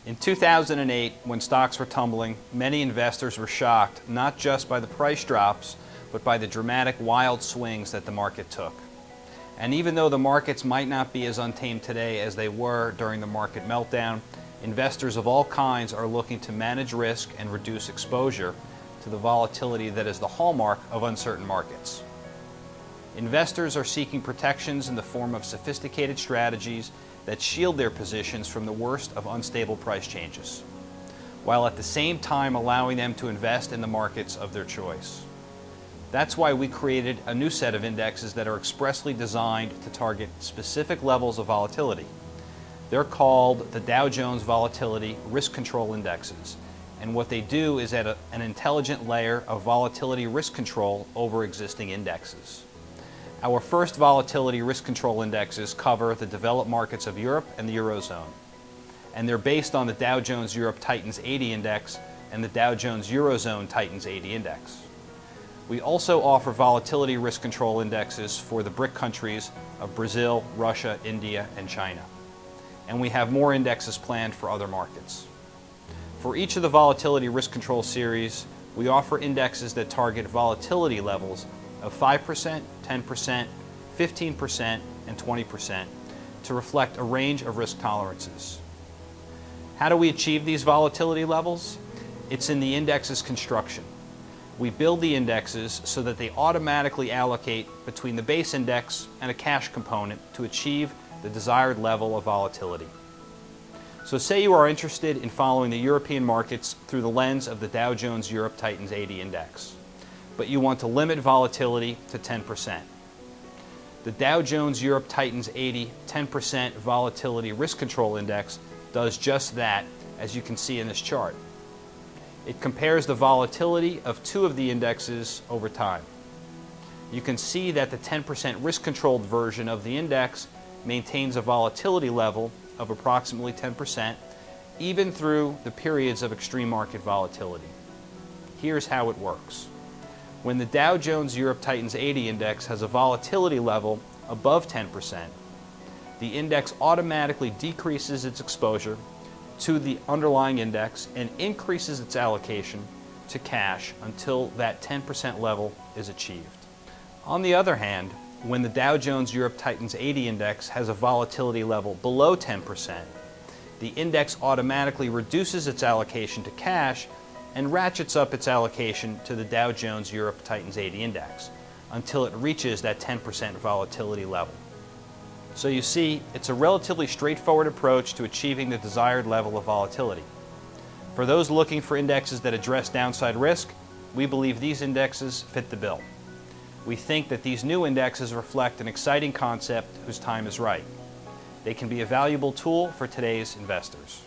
In 2008, when stocks were tumbling, many investors were shocked not just by the price drops, but by the dramatic wild swings that the market took. And even though the markets might not be as untamed today as they were during the market meltdown, investors of all kinds are looking to manage risk and reduce exposure to the volatility that is the hallmark of uncertain markets. Investors are seeking protections in the form of sophisticated strategies that shield their positions from the worst of unstable price changes, while at the same time allowing them to invest in the markets of their choice. That's why we created a new set of indexes that are expressly designed to target specific levels of volatility. They're called the Dow Jones Volatility Risk Control Indexes, and what they do is add an intelligent layer of volatility risk control over existing indexes. Our first volatility risk control indexes cover the developed markets of Europe and the Eurozone, and they're based on the Dow Jones Europe Titans 80 Index and the Dow Jones Eurozone Titans 80 Index. We also offer volatility risk control indexes for the BRIC countries of Brazil, Russia, India, and China. And we have more indexes planned for other markets. For each of the volatility risk control series, we offer indexes that target volatility levels of 5%, 10%, 15%, and 20% to reflect a range of risk tolerances. How do we achieve these volatility levels? It's in the index's construction. We build the indexes so that they automatically allocate between the base index and a cash component to achieve the desired level of volatility. So say you are interested in following the European markets through the lens of the Dow Jones Europe Titans 80 Index, but you want to limit volatility to 10%. The Dow Jones Europe Titans 80 10% Volatility Risk Control Index does just that, as you can see in this chart. It compares the volatility of two of the indexes over time. You can see that the 10% risk-controlled version of the index maintains a volatility level of approximately 10%, even through the periods of extreme market volatility. Here's how it works. When the Dow Jones Europe Titans 80 Index has a volatility level above 10%, the index automatically decreases its exposure to the underlying index and increases its allocation to cash until that 10% level is achieved. On the other hand, when the Dow Jones Europe Titans 80 Index has a volatility level below 10%, the index automatically reduces its allocation to cash and ratchets up its allocation to the Dow Jones Europe Titans 80 Index until it reaches that 10% volatility level. So you see, it's a relatively straightforward approach to achieving the desired level of volatility. For those looking for indexes that address downside risk, we believe these indexes fit the bill. We think that these new indexes reflect an exciting concept whose time is right. They can be a valuable tool for today's investors.